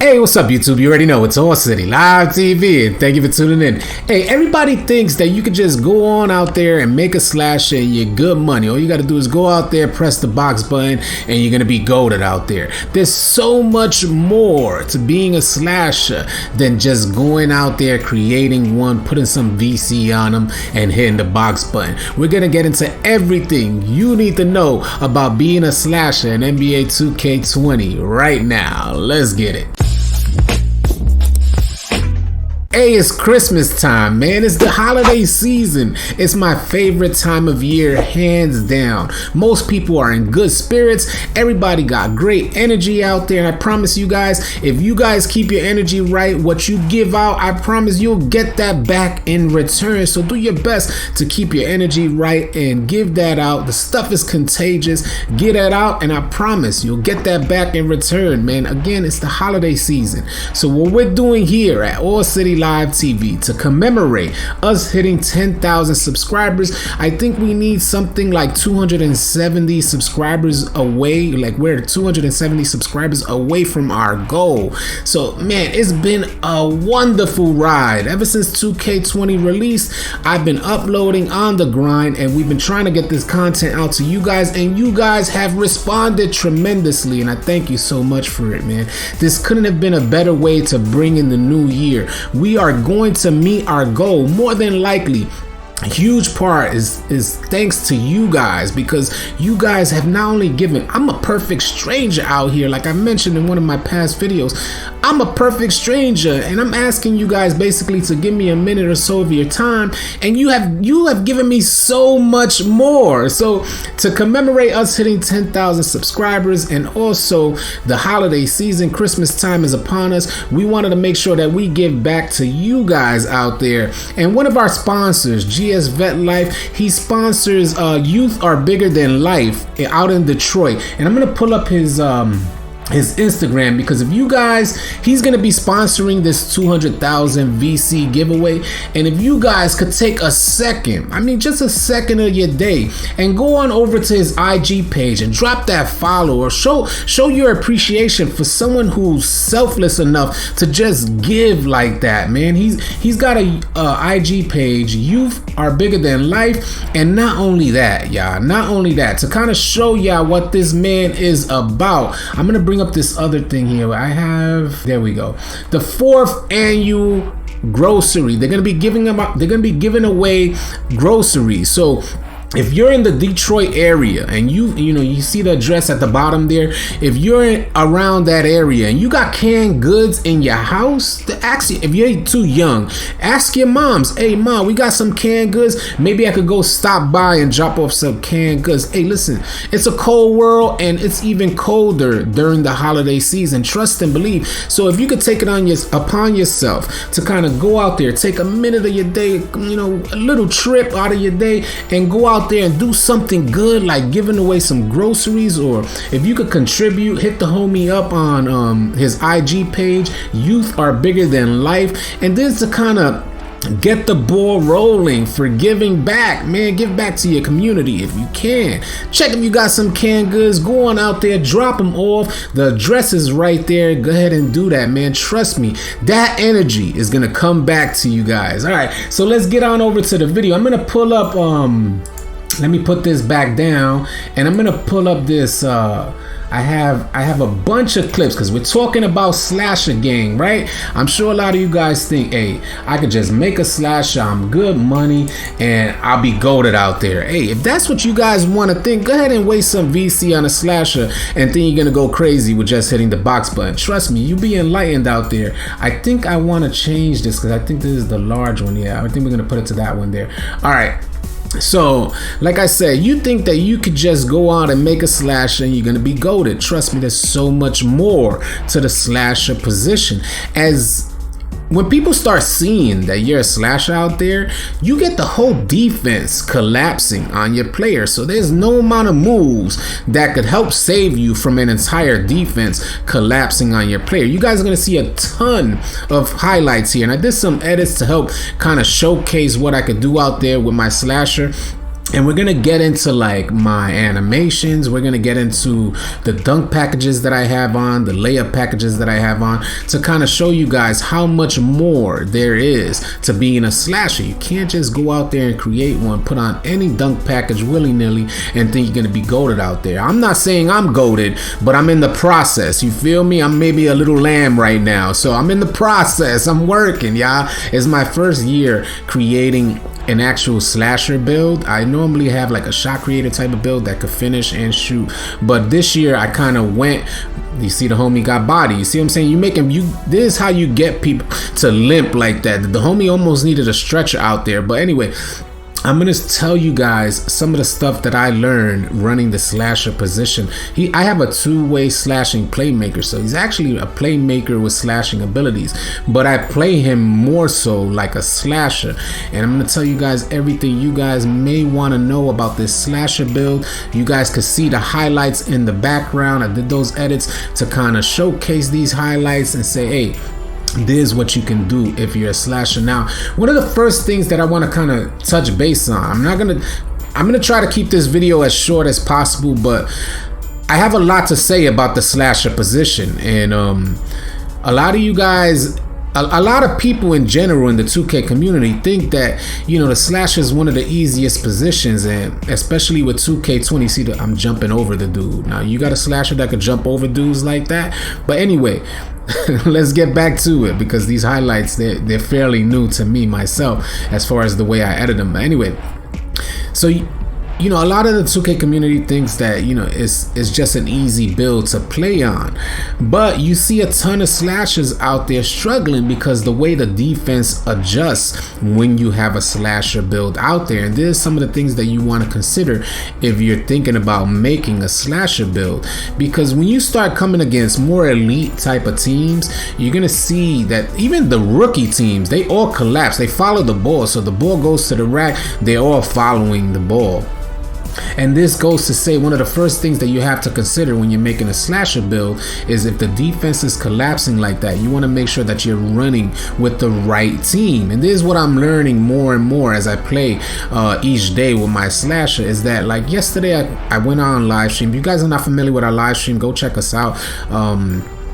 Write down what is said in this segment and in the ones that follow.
Hey, what's up, YouTube? You already know it's All City Live TV, and thank you for tuning in. Hey, everybody thinks that you could just go on out there and make a slasher and you're good money. All you got to do is go out there, press the box button, and you're going to be golded out there. There's so much more to being a slasher than just going out there, creating one, putting some VC on them, and hitting the box button. We're going to get into everything you need to know about being a slasher in NBA 2K20 right now. Let's get it. Hey, it's Christmas time, man. It's the holiday season. It's my favorite time of year, hands down. Most people are in good spirits. Everybody got great energy out there. And I promise you guys, if you guys keep your energy right, what you give out, I promise you'll get that back in return. So do your best to keep your energy right and give that out. The stuff is contagious. Get that out, and I promise you'll get that back in return, man. Again, it's the holiday season. So what we're doing here at All City Live TV to commemorate us hitting 10,000 subscribers, I think we need something like 270 subscribers away. Like we're 270 subscribers away from our goal. So man, it's been a wonderful ride. Ever since 2K20 released, I've been uploading on the grind, and we've been trying to get this content out to you guys, and you guys have responded tremendously, and I thank you so much for it, man. This couldn't have been a better way to bring in the new year. We are going to meet our goal more than likely. A huge part is thanks to you guys, because you guys have not only given, I'm a perfect stranger out here, like I mentioned in one of my past videos. I'm a perfect stranger, and I'm asking you guys basically to give me a minute or so of your time, and you have given me so much more. So to commemorate us hitting 10,000 subscribers, and also the holiday season, Christmas time is upon us, we wanted to make sure that we give back to you guys out there. And one of our sponsors, GS Vet Life, he sponsors Youth Are Bigger Than Life out in Detroit, and I'm gonna pull up his Instagram, because if you guys, he's gonna be sponsoring this 200,000 VC giveaway. And if you guys could take a second, I mean just a second of your day, and go on over to his IG page and drop that follow, or show your appreciation for someone who's selfless enough to just give like that, man. He's got a IG page, Youth Are Bigger Than Life. And not only that, y'all, to kind of show y'all what this man is about, I'm gonna bring up this other thing here. There we go, the 4th annual grocery. They're gonna be giving away groceries. So if you're in the Detroit area, and you see the address at the bottom there, if you're around that area and you got canned goods in your house, if you're too young, ask your moms, hey mom, we got some canned goods, maybe I could go stop by and drop off some canned goods. Hey, listen, it's a cold world, and it's even colder during the holiday season, trust and believe. So if you could take it upon yourself to kind of go out there, take a minute of your day, a little trip out of your day, and go out there and do something good, like giving away some groceries. Or if you could contribute, hit the homie up on his IG page, Youth Are Bigger Than Life. And this to kind of get the ball rolling for giving back, man. Give back to your community if you can. Check if you got some canned goods, go on out there, drop them off. The address is right there. Go ahead and do that, man. Trust me, that energy is gonna come back to you guys. All right, so let's get on over to the video. I'm gonna pull up let me put this back down, and I'm gonna pull up this I have a bunch of clips, because we're talking about slasher gang, right? I'm sure a lot of you guys think, hey, I could just make a slasher, I'm good money, and I'll be golded out there. Hey, if that's what you guys want to think, go ahead and waste some VC on a slasher and think you're gonna go crazy with just hitting the box button. Trust me, you'll be enlightened out there. I think I want to change this, because I think this is the large one. Yeah, I think we're gonna put it to that one there. All right. So, like I said, you think that you could just go out and make a slasher and you're gonna be goated. Trust me, there's so much more to the slasher position. As when people start seeing that you're a slasher out there, you get the whole defense collapsing on your player. So there's no amount of moves that could help save you from an entire defense collapsing on your player. You guys are going to see a ton of highlights here, and I did some edits to help kind of showcase what I could do out there with my slasher. And we're gonna get into like my animations. We're gonna get into the dunk packages that I have on, the layup packages that I have on, to kind of show you guys how much more there is to being a slasher. You can't just go out there and create one, put on any dunk package willy-nilly and think you're gonna be goated out there. I'm not saying I'm goated, but I'm in the process. You feel me? I'm maybe a little lamb right now, so I'm in the process. I'm working, y'all. It's my first year creating an actual slasher build. I normally have like a shot creator type of build that could finish and shoot, but this year I kind of went, you see the homie got body, you see what I'm saying? You make him, this is how you get people to limp like that. The homie almost needed a stretcher out there. But anyway, I'm gonna tell you guys some of the stuff that I learned running the slasher position. I have a two-way slashing playmaker, so he's actually a playmaker with slashing abilities, but I play him more so like a slasher. And I'm gonna tell you guys everything you guys may want to know about this slasher build. You guys could see the highlights in the background. I did those edits to kind of showcase these highlights and say, hey, this is what you can do if you're a slasher. Now, one of the first things that I want to kind of touch base on, I'm gonna try to keep this video as short as possible, but I have a lot to say about the slasher position. And a lot of you guys, a lot of people in general in the 2K community think that, you know, the slasher is one of the easiest positions, and especially with 2K20. See, I'm jumping over the dude. Now, you got a slasher that could jump over dudes like that. But anyway, let's get back to it, because these highlights, they're fairly new to me myself as far as the way I edit them. But anyway, so you know, a lot of the 2K community thinks that, you know, it's just an easy build to play on, but you see a ton of slashers out there struggling because the way the defense adjusts when you have a slasher build out there. And there's some of the things that you want to consider if you're thinking about making a slasher build, because when you start coming against more elite type of teams, you're gonna see that even the rookie teams, they all collapse. They follow the ball, so the ball goes to the rack, they're all following the ball. And this goes to say, one of the first things that you have to consider when you're making a slasher build is if the defense is collapsing like that, you want to make sure that you're running with the right team. And this is what I'm learning more and more as I play each day with my slasher, is that, like yesterday I went on live stream. If you guys are not familiar with our live stream, go check us out.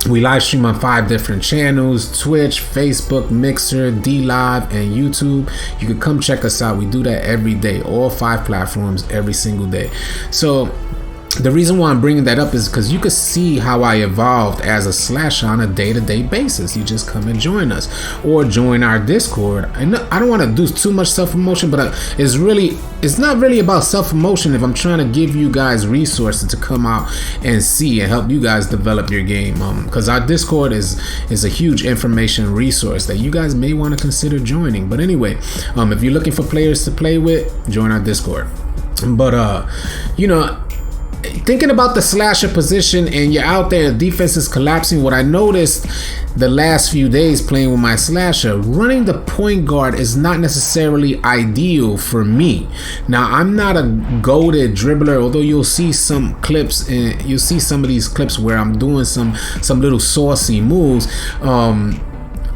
We live stream on 5 different channels: Twitch, Facebook, Mixer, DLive, and YouTube. You can come check us out. We do that every day, all 5 platforms every single day. So the reason why I'm bringing that up is because you can see how I evolved as a slasher on a day-to-day basis. You just come and join us or join our Discord. I don't want to do too much self-promotion, but it's not really about self-promotion if I'm trying to give you guys resources to come out and see and help you guys develop your game. Because our Discord is a huge information resource that you guys may want to consider joining. But anyway, if you're looking for players to play with, join our Discord. But you know, thinking about the slasher position and you're out there, defense is collapsing. What I noticed the last few days playing with my slasher, running the point guard is not necessarily ideal for me. Now, I'm not a goated dribbler, although you'll see some clips, and you'll see some of these clips where I'm doing some little saucy moves.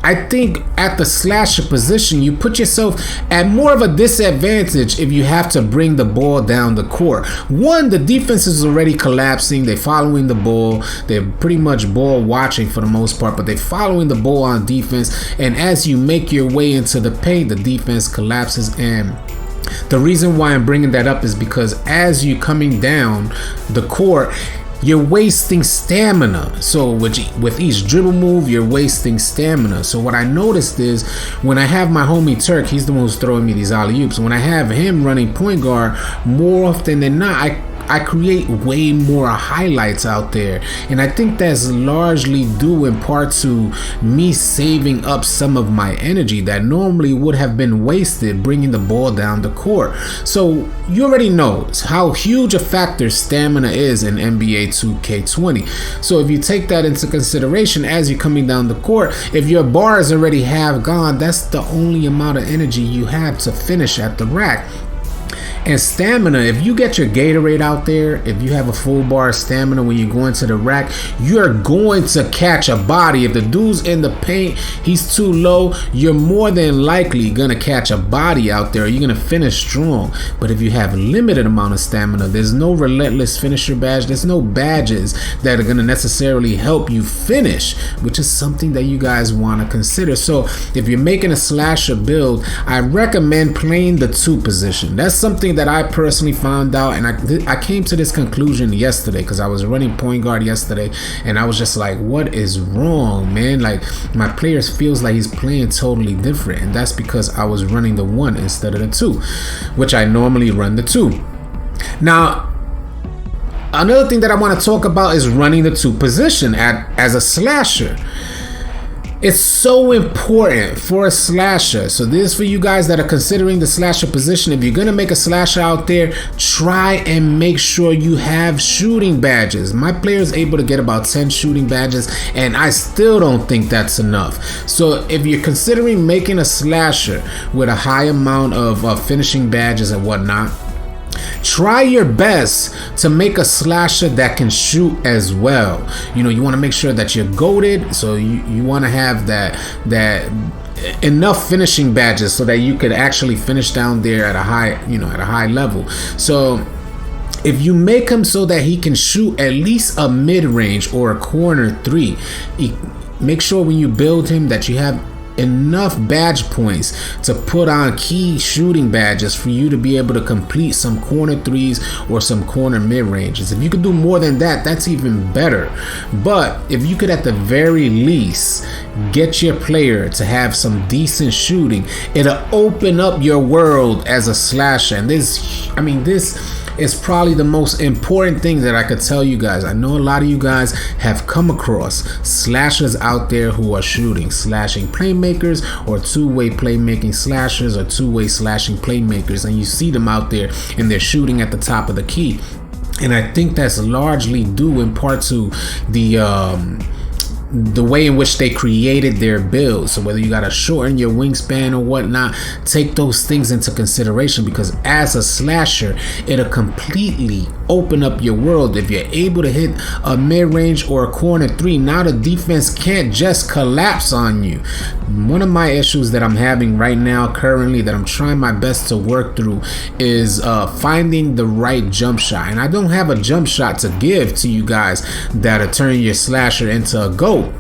I think at the slasher position, you put yourself at more of a disadvantage if you have to bring the ball down the court. One, the defense is already collapsing. They're following the ball. They're pretty much ball watching for the most part, but they're following the ball on defense. And as you make your way into the paint, the defense collapses. And the reason why I'm bringing that up is because as you're coming down the court, you're wasting stamina. So with each dribble move, you're wasting stamina. So what I noticed is when I have my homie Turk, he's the one who's throwing me these alley-oops. When I have him running point guard, more often than not, I create way more highlights out there. And I think that's largely due in part to me saving up some of my energy that normally would have been wasted bringing the ball down the court. So you already know how huge a factor stamina is in NBA 2K20. So if you take that into consideration as you're coming down the court, if your bars already have gone, that's the only amount of energy you have to finish at the rack. And stamina, if you get your Gatorade out there, if you have a full bar of stamina when you go into the rack, you're going to catch a body. If the dude's in the paint, he's too low, you're more than likely gonna catch a body out there. You're gonna finish strong. But if you have a limited amount of stamina, there's no relentless finisher badge, there's no badges that are gonna necessarily help you finish, which is something that you guys want to consider. So if you're making a slasher build, I recommend playing the 2 position. That's something that I personally found out, and I came to this conclusion yesterday because I was running point guard yesterday, and I was just like, what is wrong, man? Like, my player feels like he's playing totally different, and that's because I was running the 1 instead of the 2, which I normally run the 2. Now, another thing that I want to talk about is running the 2 position as a slasher. It's so important for a slasher. So this is for you guys that are considering the slasher position. If you're gonna make a slasher out there, try and make sure you have shooting badges. My player is able to get about 10 shooting badges, and I still don't think that's enough. So if you're considering making a slasher with a high amount of finishing badges and whatnot, try your best to make a slasher that can shoot as well. You know, you want to make sure that you're goated, so you want to have that enough finishing badges so that you could actually finish down there at a high level. So if you make him so that he can shoot at least a mid-range or a corner 3, make sure when you build him that you have enough badge points to put on key shooting badges for you to be able to complete some corner 3s or some corner mid-ranges. If you could do more than that, that's even better. But if you could at the very least get your player to have some decent shooting, it'll open up your world as a slasher. And this is probably the most important thing that I could tell you guys. I know a lot of you guys have come across slashers out there who are slashing playmakers, or two-way playmaking slashers, or two-way slashing playmakers, and you see them out there and they're shooting at the top of the key. And I think that's largely due in part to the way in which they created their build. So whether you gotta shorten your wingspan or whatnot, take those things into consideration, because as a slasher, it'll completely open up your world. If you're able to hit a mid-range or a corner 3, now the defense can't just collapse on you. One of my issues that I'm having right now currently, that I'm trying my best to work through, is finding the right jump shot. And I don't have a jump shot to give to you guys that'll turn your slasher into a goat.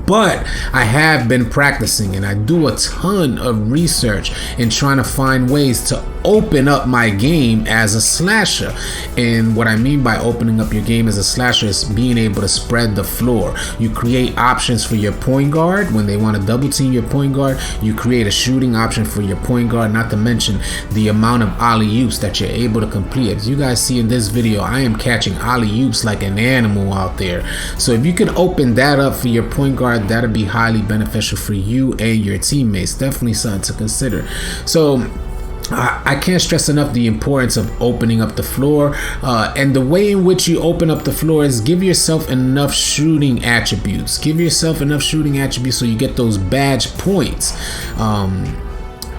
But I have been practicing, and I do a ton of research in trying to find ways to open up my game as a slasher. And what I mean by opening up your game as a slasher is being able to spread the floor. You create options for your point guard when they want to double team your point guard. You create a shooting option for your point guard, not to mention the amount of alley-oops that you're able to complete. As you guys see in this video, I am catching alley-oops like an animal out there. So if you can open that up for your point guard, that'll be highly beneficial for you and your teammates. Definitely something to consider. So I can't stress enough the importance of opening up the floor, and the way in which you open up the floor is give yourself enough shooting attributes. Give yourself enough shooting attributes so you get those badge points.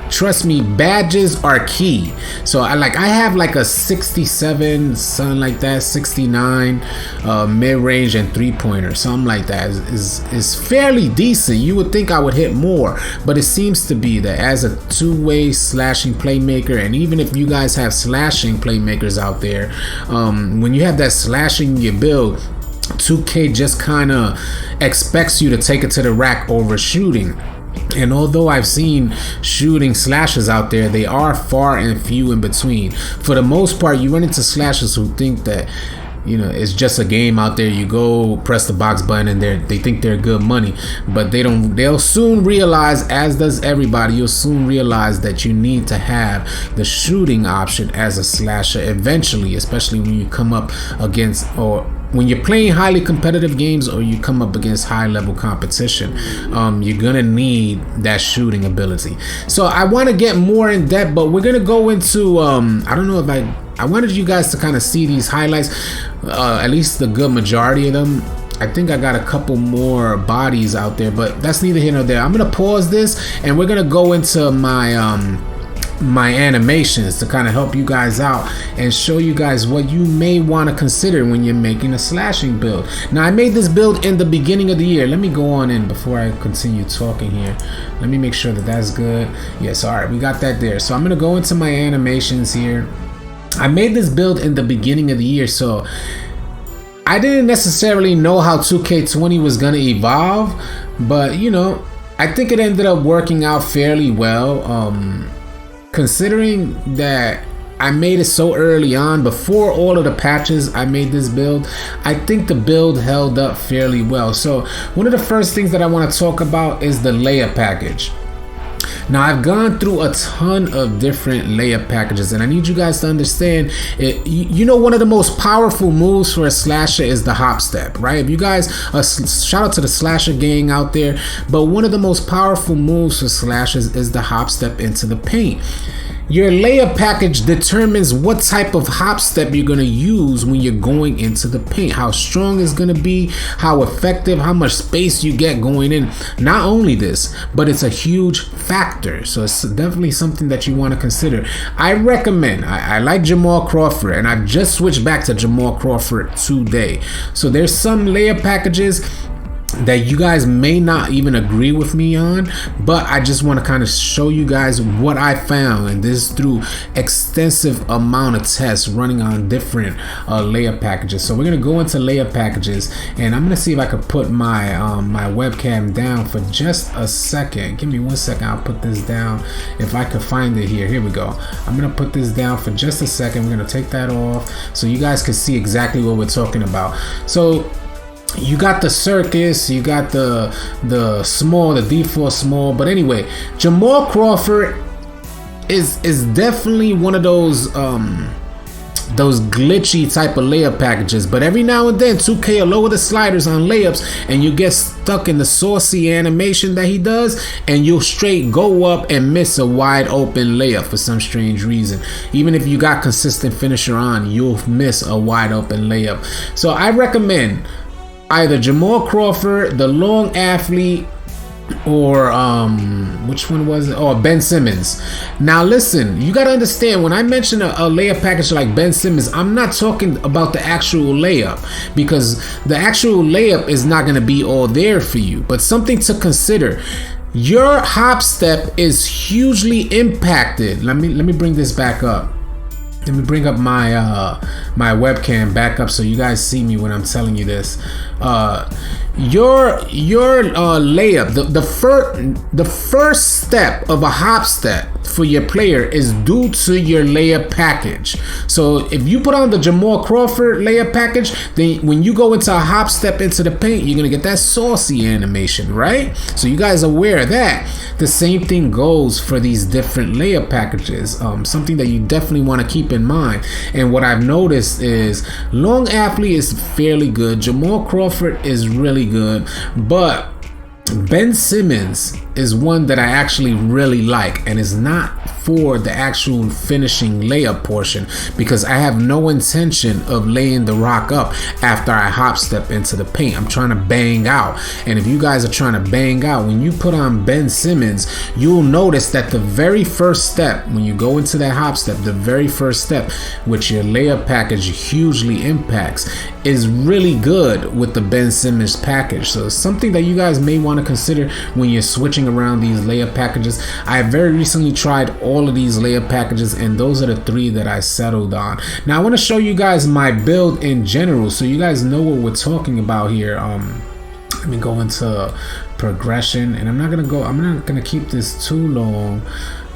Trust me, badges are key. So I have like a 67, something like that, 69 mid-range and 3-pointer, something like that. Is fairly decent. You would think I would hit more, but it seems to be that as a two-way slashing playmaker, and even if you guys have slashing playmakers out there, when you have that slashing in your build, 2K just kind of expects you to take it to the rack over shooting. And although I've seen shooting slashers out there, they are far and few in between. For the most part, you run into slashers who think that, you know, it's just a game out there. You go press the box button and they think they're good money, but they'll soon realize, as does everybody, you'll soon realize that you need to have the shooting option as a slasher eventually, especially when you come up against, or when you're playing highly competitive games, or you come up against high level competition. You're gonna need that shooting ability. So I want to get more in depth, but we're gonna go into I don't know if I wanted you guys to kind of see these highlights, at least the good majority of them. I think I got a couple more bodies out there, but that's neither here nor there. I'm gonna pause this and we're gonna go into my my animations to kind of help you guys out and show you guys what you may want to consider when you're making a slashing build. Now, I made this build in the beginning of the year. Let me go on in before I continue talking here. Let me make sure that that's good. Yes, all right, we got that there. So I'm gonna go into my animations here. I made this build in the beginning of the year, so I didn't necessarily know how 2K20 was gonna evolve, but you know, I think it ended up working out fairly well. Considering that I made it so early on, before all of the patches I made this build, I think the build held up fairly well. So one of the first things that I want to talk about is the layer package. Now, I've gone through a ton of different layer packages, and I need you guys to understand it. You know, one of the most powerful moves for a slasher is the hop step, right? If you guys, shout out to the slasher gang out there, but one of the most powerful moves for slashers is the hop step into the paint. Your layer package determines what type of hop step you're going to use when you're going into the paint, how strong it's going to be, how effective, how much space you get going in. Not only this, but it's a huge factor. So it's definitely something that you want to consider. I recommend, I like Jamal Crawford, and I've just switched back to Jamal Crawford today. So there's some layer packages that you guys may not even agree with me on, but I just want to kind of show you guys what I found, and this is through extensive amount of tests running on different layer packages. So we're gonna go into layer packages, and I'm gonna see if I could put my my webcam down for just a second. Give me 1 second, I'll put this down if I could find it here. Here we go. I'm gonna put this down for just a second. We're gonna take that off so you guys can see exactly what we're talking about. So you got the circus, you got the small, the default small, but anyway, Jamal Crawford is definitely one of those glitchy type of layer packages, but every now and then 2K will lower the sliders on layups and you get stuck in the saucy animation that he does, and you'll straight go up and miss a wide open layup for some strange reason. Even if you got consistent finisher on, you'll miss a wide open layup. So I recommend either Jamal Crawford, the long athlete, or which one was it? Oh, Ben Simmons. Now listen, you gotta understand, when I mention a layer package like Ben Simmons, I'm not talking about the actual layup, because the actual layup is not gonna be all there for you, but something to consider. Your hop step is hugely impacted. Let me bring this back up. Let me bring up my my webcam back up so you guys see me when I'm telling you this. Your layup, the first step of a hop step for your player is due to your layer package. So if you put on the Jamal Crawford layer package, then when you go into a hop step into the paint, you're gonna get that saucy animation, right? So you guys are aware of that. The same thing goes for these different layer packages. Something that you definitely want to keep in mind. And what I've noticed is long athlete is fairly good, Jamal Crawford is really good, but Ben Simmons is one that I actually really like, and is not for the actual finishing layup portion, because I have no intention of laying the rock up after I hop step into the paint. I'm trying to bang out, and if you guys are trying to bang out, when you put on Ben Simmons, you'll notice that the very first step, when you go into that hop step, the very first step, which your layer package hugely impacts, is really good with the Ben Simmons package. So it's something that you guys may want to consider when you're switching around these layer packages. I very recently tried all of these layer packages, and those are the 3 that I settled on. Now I want to show you guys my build in general so you guys know what we're talking about here. Let me go into progression, and I'm not gonna keep this too long,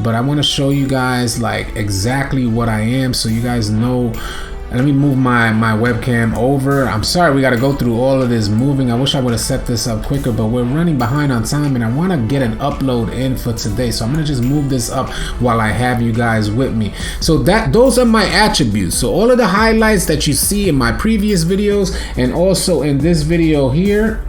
but I want to show you guys like exactly what I am so you guys know. Let me move my webcam over. I'm sorry we got to go through all of this moving. I wish I would have set this up quicker, but we're running behind on time, and I want to get an upload in for today. So I'm going to just move this up while I have you guys with me. So those are my attributes. So all of the highlights that you see in my previous videos and also in this video here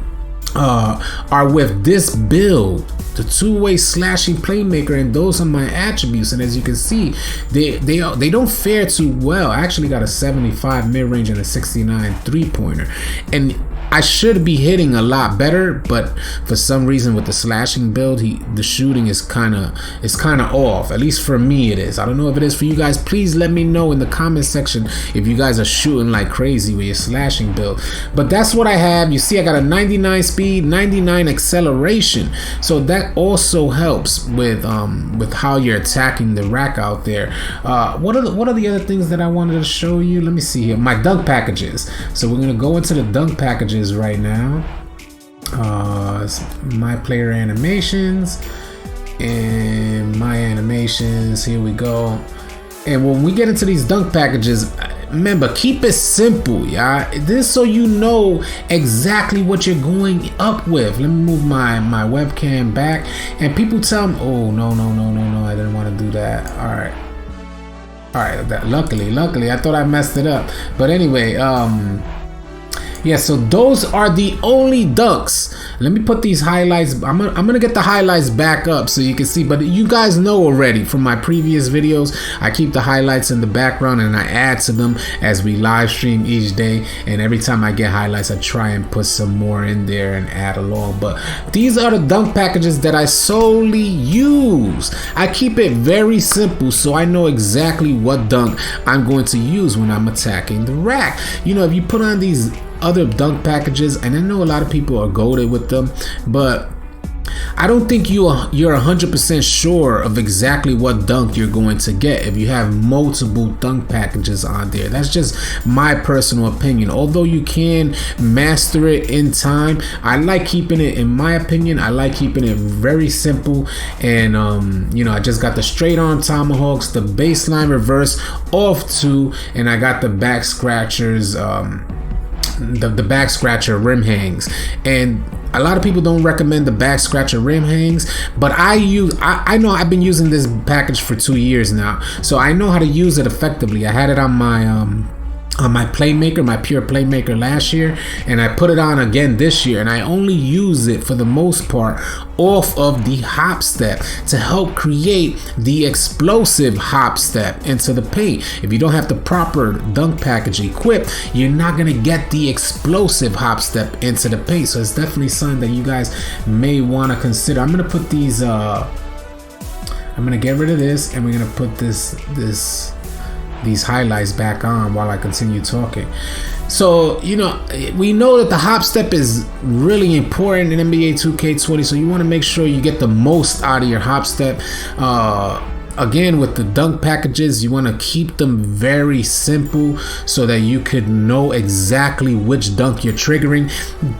are with this build, the two-way slashing playmaker, and those are my attributes. And as you can see, they don't fare too well. I actually got a 75 mid-range and a 69 three-pointer, and I should be hitting a lot better, but for some reason with the slashing build, the shooting is kind of off. At least for me it is. I don't know if it is for you guys. Please let me know in the comment section if you guys are shooting like crazy with your slashing build. But that's what I have. You see I got a 99 speed, 99 acceleration, so that also helps with how you're attacking the rack out there. What are the other things that I wanted to show you? Let me see here. My dunk packages. So we're gonna go into the dunk packages right now. My player animations and my animations. Here we go. And when we get into these dunk packages, remember, keep it simple, yeah. This so you know exactly what you're going up with. Let me move my webcam back. And people tell me, oh no, I didn't want to do that. All right. Luckily, I thought I messed it up. But anyway, yeah, so those are the only dunks. Let me put these highlights. I'm gonna get the highlights back up so you can see, but you guys know already from my previous videos, I keep the highlights in the background and I add to them as we live stream each day. And every time I get highlights, I try and put some more in there and add along. But these are the dunk packages that I solely use. I keep it very simple so I know exactly what dunk I'm going to use when I'm attacking the rack. You know, if you put on these other dunk packages, and I know a lot of people are goated with them, but I don't think you're 100% sure of exactly what dunk you're going to get if you have multiple dunk packages on there. That's just my personal opinion. Although you can master it in time, I like keeping it, in my opinion, I like keeping it very simple. And you know, I just got the straight arm tomahawks, the baseline reverse off 2, and I got the back scratchers, the back scratcher rim hangs. And a lot of people don't recommend the back scratcher rim hangs, but I know I've been using this package for 2 years now, so I know how to use it effectively. I had it on my playmaker, my pure playmaker last year, and I put it on again this year, and I only use it for the most part off of the hop step to help create the explosive hop step into the paint. If you don't have the proper dunk package equipped, you're not gonna get the explosive hop step into the paint. So it's definitely something that you guys may want to consider. I'm gonna put these I'm gonna get rid of this, and we're gonna put these highlights back on while I continue talking. So, you know, we know that the hop step is really important in NBA 2K20, so you want to make sure you get the most out of your hop step. Again, with the dunk packages, you want to keep them very simple so that you could know exactly which dunk you're triggering.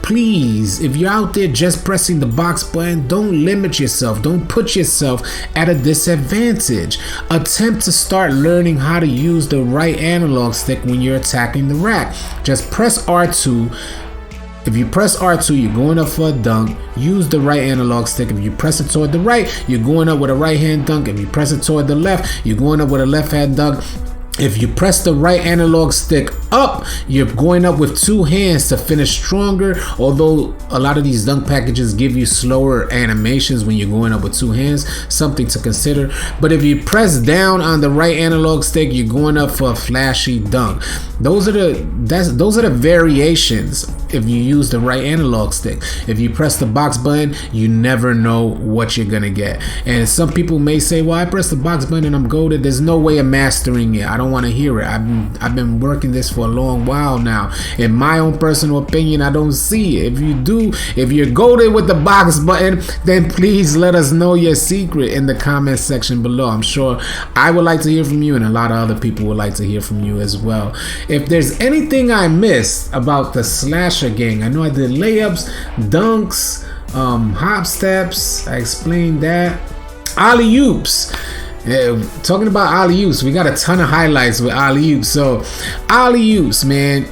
Please, if you're out there just pressing the box button, don't limit yourself. Don't put yourself at a disadvantage. Attempt to start learning how to use the right analog stick when you're attacking the rack. Just press R2. If you press R2, you're going up for a dunk. Use the right analog stick. If you press it toward the right, you're going up with a right hand dunk. If you press it toward the left, you're going up with a left hand dunk. If you press the right analog stick up, you're going up with 2 hands to finish stronger. Although a lot of these dunk packages give you slower animations when you're going up with 2 hands, something to consider. But if you press down on the right analog stick, you're going up for a flashy dunk. Those are the variations if you use the right analog stick. If you press the box button, you never know what you're gonna get. And some people may say, well, I press the box button and I'm goated. There's no way of mastering it. I don't want to hear it. I've been working this for a long while now. In my own personal opinion, I don't see it. If you do, if you're goated with the box button, then please let us know your secret in the comment section below. I'm sure I would like to hear from you, and a lot of other people would like to hear from you as well. If there's anything I missed about the Slahser gang, I know I did layups, dunks, hop steps, I explained that. Alley-oops. Yeah, talking about alley-oops, we got a ton of highlights with alley-oops. So alley-oops, man,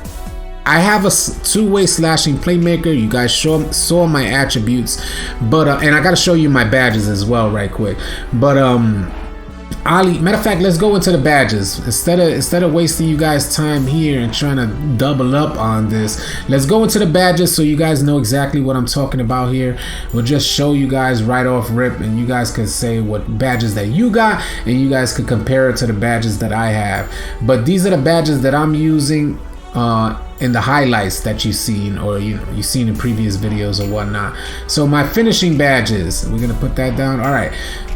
I have a 2-way slashing playmaker. You guys saw my attributes, but and I gotta show you my badges as well right quick. But matter of fact, let's go into the badges instead of wasting you guys time here and trying to double up on this. Let's go into the badges so you guys know exactly what I'm talking about here. We'll just show you guys right off rip, and you guys can say what badges that you got, and you guys can compare it to the badges that I have. But these are the badges that I'm using. in the highlights that you've seen, or you've seen in previous videos or whatnot. So my finishing badges, we're gonna put that down. All right,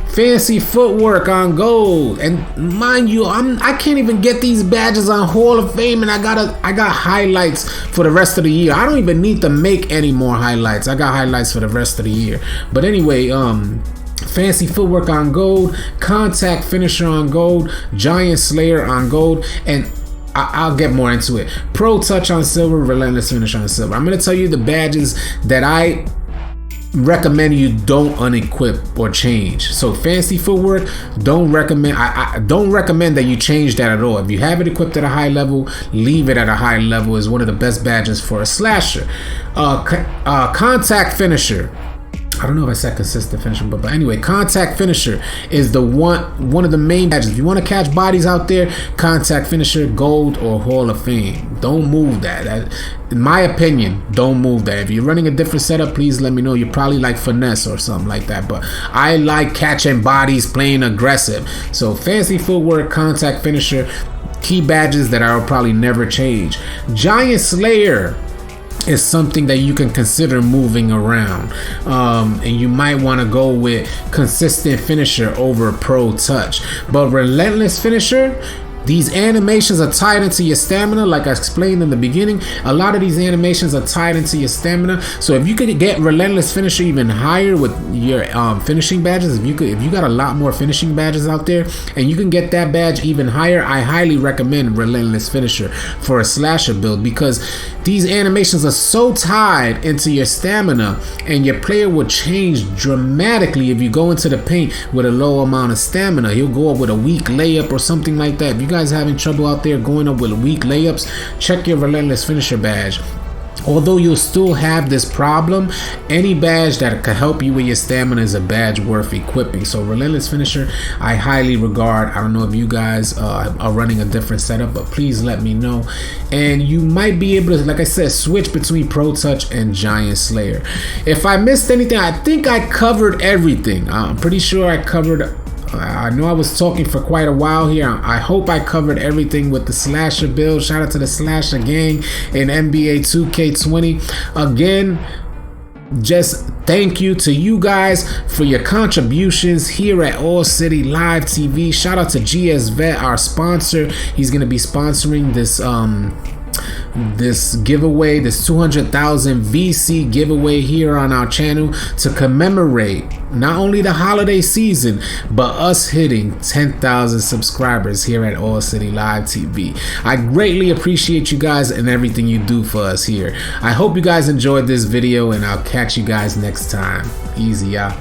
fancy footwork on gold, and mind you, I can't even get these badges on Hall of Fame, and I got highlights for the rest of the year. I don't even need to make any more highlights. I got highlights for the rest of the year. But anyway, fancy footwork on gold, contact finisher on gold, giant slayer on gold, and I'll get more into it. Pro touch on silver, relentless finish on silver. I'm gonna tell you the badges that I recommend you don't unequip or change. So fancy footwork, don't recommend. I don't recommend that you change that at all. If you have it equipped at a high level, leave it at a high level. Is one of the best badges for a slasher. Contact finisher, I don't know if I said consistent finisher, but anyway, contact finisher is the one of the main badges. If you want to catch bodies out there, contact finisher, gold or Hall of Fame. Don't move that. In my opinion, don't move that. If you're running a different setup, please let me know. You're probably like finesse or something like that, but I like catching bodies, playing aggressive. So fancy footwork, contact finisher, key badges that I'll probably never change. Giant Slayer is something that you can consider moving around, and you might want to go with consistent finisher over pro touch. But relentless finisher, these animations are tied into your stamina. Like I explained in the beginning, a lot of these animations are tied into your stamina. So if you could get relentless finisher even higher with your finishing badges, if you got a lot more finishing badges out there and you can get that badge even higher, I highly recommend relentless finisher for a slasher build, because these animations are so tied into your stamina, and your player will change dramatically if you go into the paint with a low amount of stamina. He'll go up with a weak layup or something like that. If you guys having trouble out there going up with weak layups, check your relentless finisher badge. Although you'll still have this problem, any badge that can help you with your stamina is a badge worth equipping. So relentless finisher, I highly regard. I don't know if you guys are running a different setup, but please let me know. And you might be able to, like I said, switch between pro touch and giant slayer. If I missed anything, I think I covered everything. I'm pretty sure I covered. I know I was talking for quite a while here. I hope I covered everything with the slasher build. Shout out to the slasher gang in NBA 2K20. Again, just thank you to you guys for your contributions here at All City Live TV. Shout out to GS Vet, our sponsor. He's going to be sponsoring this giveaway, this 200,000 VC giveaway here on our channel to commemorate not only the holiday season, but us hitting 10,000 subscribers here at All City Live TV. I greatly appreciate you guys and everything you do for us here. I hope you guys enjoyed this video, and I'll catch you guys next time. Easy out.